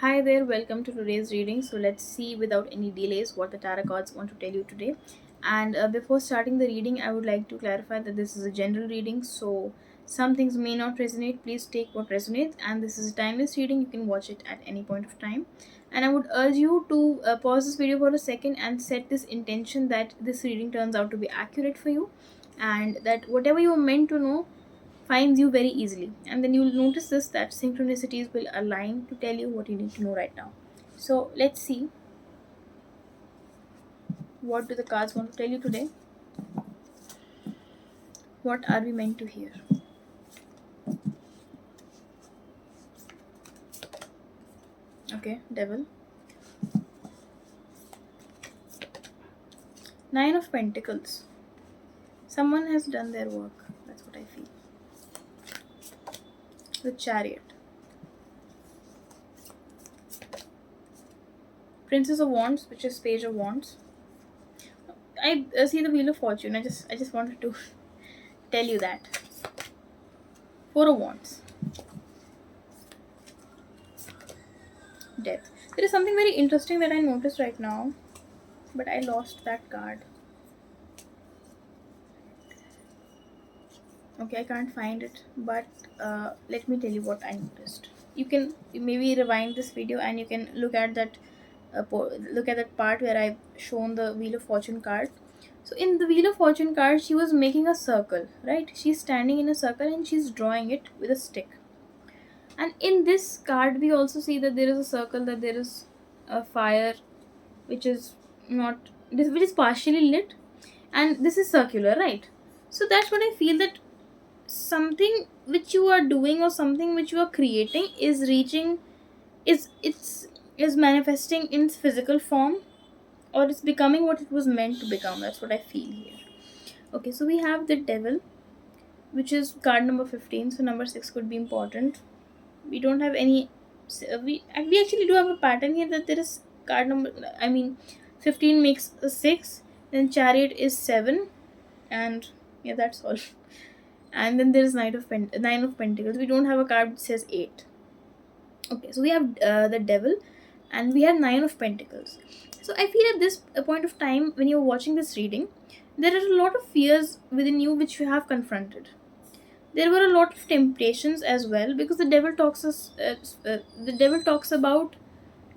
Hi there, welcome to today's reading. So let's see without any delays what the tarot cards want to tell you today. And before starting the reading, I would like to clarify that this is a general reading, so some things may not resonate. Please take what resonates, and this is a timeless reading. You can watch it at any point of time. And I would urge you to pause this video for a second and set this intention that this reading turns out to be accurate for you, and that whatever you are meant to know finds you very easily, and then you'll notice this that synchronicities will align to tell you what you need to know right now. So let's see, what do the cards want to tell you today? What are we meant to hear? Okay, devil. Nine of Pentacles. Someone has done their work, that's what I feel. The Chariot. Princess of Wands, which is Page of Wands. I see the Wheel of Fortune. I just wanted to tell you that. Four of Wands. Death. There is something very interesting that I noticed right now, but I lost that card. Okay, I can't find it, but let me tell you what I noticed. You can maybe rewind this video and you can look at that look at that part where I've shown the Wheel of Fortune card. So in the Wheel of Fortune card, she was making a circle, right? She's standing in a circle and she's drawing it with a stick. And in this card, we also see that there is a circle, that there is a fire which is not which is partially lit, and this is circular, right? So that's what I feel, that something which you are doing or something which you are creating is reaching is manifesting in physical form, or it's becoming what it was meant to become. That's what I feel here. Okay, so we have the devil, which is card number 15, so number 6 could be important. We don't have any we actually do have a pattern here, that there is card number, I mean 15 makes a 6, then chariot is 7, and yeah, that's all. And then there is nine of pentacles. We don't have a card that says 8. Okay, so we have the devil, and we have 9 of pentacles. So I feel at this point of time, when you're watching this reading, there are a lot of fears within you which you have confronted. There were a lot of temptations as well, because the devil talks about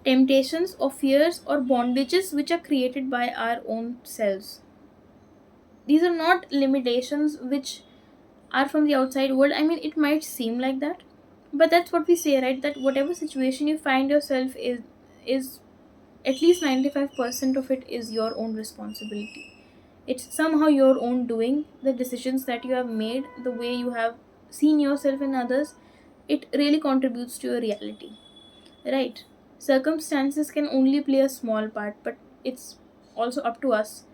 temptations or fears or bondages which are created by our own selves. These are not limitations which are from the outside world. I mean, it might seem like that, but that's what we say, right? That whatever situation you find yourself is at least 95% of it is your own responsibility. It's somehow your own doing. The decisions that you have made, the way you have seen yourself in others, it really contributes to your reality, right? Circumstances can only play a small part, but it's also up to us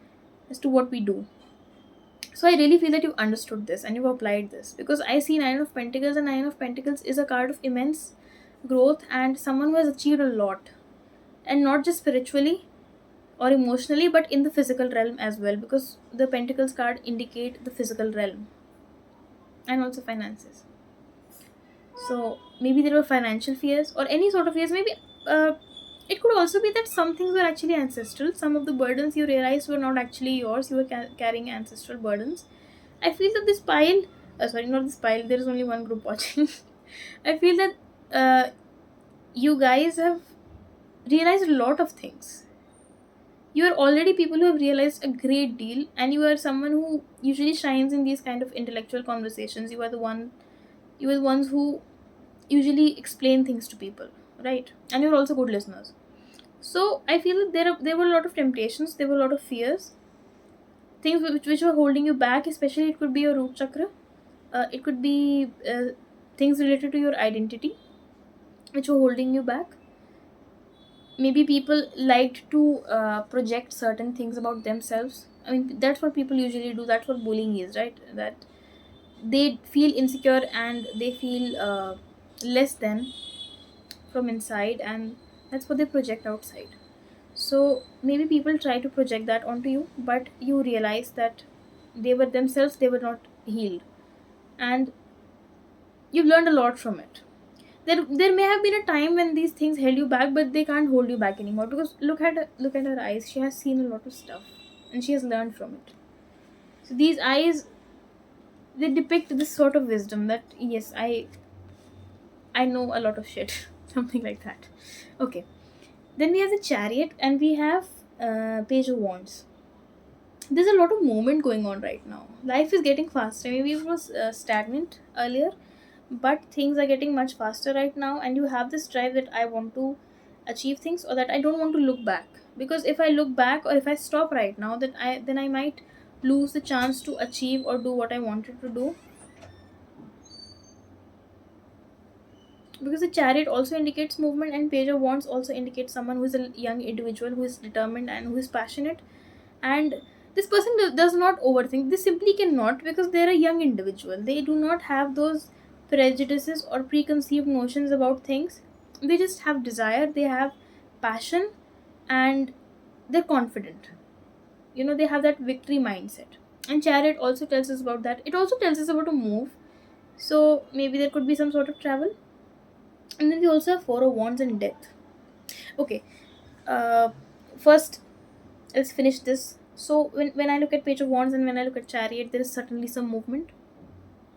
as to what we do. So I really feel that you've understood this and you've applied this, because I see Nine of Pentacles, and Nine of Pentacles is a card of immense growth and someone who has achieved a lot, and not just spiritually or emotionally, but in the physical realm as well, because the Pentacles card indicate the physical realm and also finances. So maybe there were financial fears or any sort of fears. Maybe uh, it could also be that some things were actually ancestral. Some of the burdens you realized were not actually yours. You were carrying ancestral burdens. I feel that this pile, sorry, not this pile, there is only one group watching. I feel that you guys have realized a lot of things. You are already people who have realized a great deal, and you are someone who usually shines in these kind of intellectual conversations. You are the ones who usually explain things to people, right? And you're also good listeners. So I feel that there were a lot of temptations, there were a lot of fears, things which were holding you back. Especially it could be your root chakra, it could be things related to your identity which were holding you back. Maybe people liked to project certain things about themselves. I mean, that's what people usually do. That's what bullying is, right? That they feel insecure and they feel less than from inside, and that's what they project outside. So maybe people try to project that onto you, but you realize that they were themselves, they were not healed, and you've learned a lot from it. There may have been a time when these things held you back, but they can't hold you back anymore, because look at her eyes. She has seen a lot of stuff, and she has learned from it. So these eyes, they depict this sort of wisdom that yes, I know a lot of shit, something like that. Okay, then we have the Chariot, and we have Page of Wands. There's a lot of movement going on right now. Life is getting faster. Maybe it was stagnant earlier, but things are getting much faster right now, and you have this drive that I want to achieve things, or that I don't want to look back. Because if I look back, or if I stop right now, then I might lose the chance to achieve or do what I wanted to do. Because the Chariot also indicates movement, and Page of Wands also indicates someone who is a young individual, who is determined and who is passionate. And this person does not overthink. They simply cannot, because they're a young individual. They do not have those prejudices or preconceived notions about things. They just have desire, they have passion, and they're confident. They have that victory mindset. And Chariot also tells us about that. It also tells us about a move. So maybe there could be some sort of travel. And then we also have Four of Wands and Death. Okay, uh, first let's finish this. So when I look at Page of Wands and when I look at Chariot, there is certainly some movement.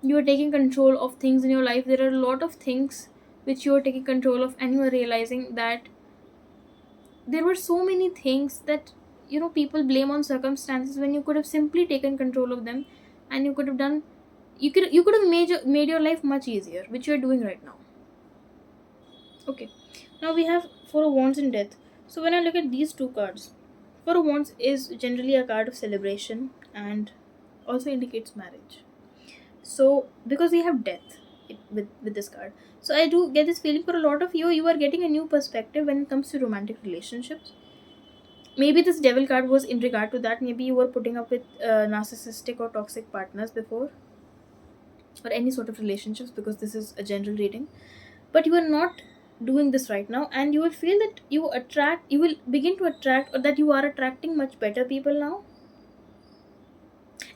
You are taking control of things in your life. There are a lot of things which you are taking control of, and you are realizing that there were so many things that people blame on circumstances, when you could have simply taken control of them, and you could have done you could have made your life much easier, which you are doing right now. Okay, now we have Four of Wands and Death. So when I look at these two cards, Four of Wands is generally a card of celebration and also indicates marriage. So because we have death with this card, so I do get this feeling for a lot of you are getting a new perspective when it comes to romantic relationships. Maybe this Devil card was in regard to that. Maybe you were putting up with narcissistic or toxic partners before, or any sort of relationships, because this is a general reading. But you are not doing this right now, and you will feel that you will begin to attract, or that you are attracting much better people now.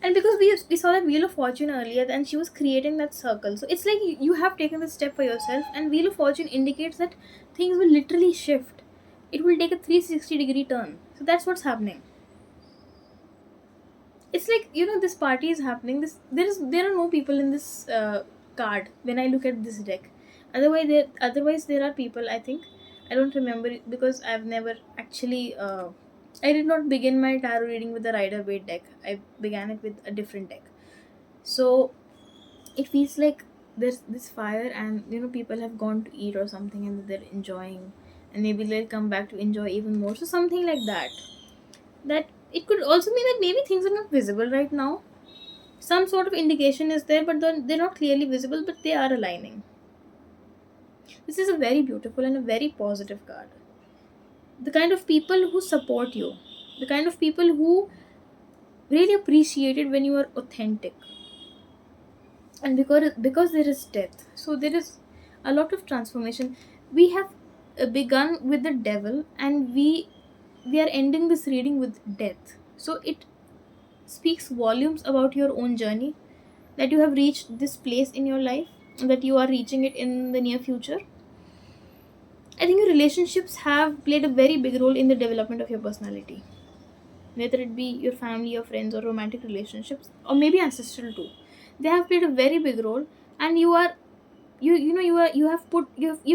And because we saw that Wheel of Fortune earlier, and she was creating that circle, so it's like you have taken the step for yourself, and Wheel of Fortune indicates that things will literally shift. It will take a 360-degree turn. So that's what's happening. It's like, this party is happening. There are no people in this card when I look at this deck. Otherwise there are people, I think. I don't remember it, because I've never actually I did not begin my tarot reading with the Rider Waite deck. I began it with a different deck. So it feels like there's this fire, and people have gone to eat or something, and they're enjoying, and maybe they'll come back to enjoy even more. So something like that it could also mean that maybe things are not visible right now. Some sort of indication is there, but they're not clearly visible, but they are aligning. This is a very beautiful and a very positive card. The kind of people who support you, the kind of people who really appreciate it when you are authentic. And because there is death, so there is a lot of transformation. We have begun with the Devil, and we are ending this reading with death. So it speaks volumes about your own journey, that you have reached this place in your life, that you are reaching it in the near future. I think your relationships have played a very big role in the development of your personality, whether it be your family, your friends, or romantic relationships, or maybe ancestral too. They have played a very big role, and you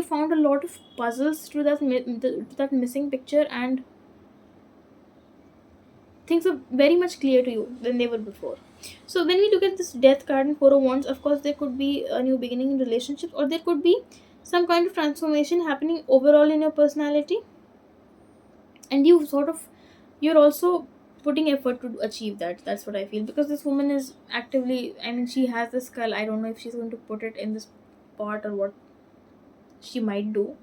found a lot of puzzles to that missing picture, and things are very much clear to you than they were before. So when we look at this Death card and Four of Wands, of course there could be a new beginning in relationships, or there could be some kind of transformation happening overall in your personality, and you're also putting effort to achieve that. That's what I feel, because this woman is actively, I mean, she has the skull. I don't know if she's going to put it in this pot or what she might do,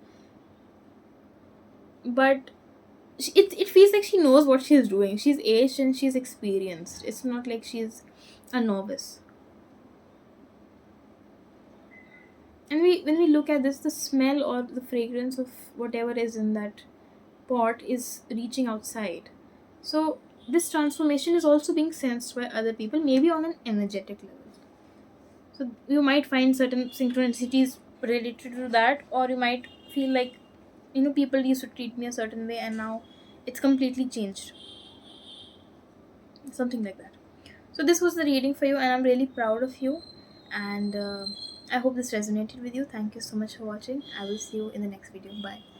but it feels like she knows what she's doing. She's aged and she's experienced. It's not like she's a novice. And when we look at this, the smell or the fragrance of whatever is in that pot is reaching outside. So this transformation is also being sensed by other people, maybe on an energetic level. So you might find certain synchronicities related to that, or you might feel like, people used to treat me a certain way and now it's completely changed, something like that. So this was the reading for you, and I'm really proud of you. And I hope this resonated with you. Thank you so much for watching. I will see you in the next video. Bye.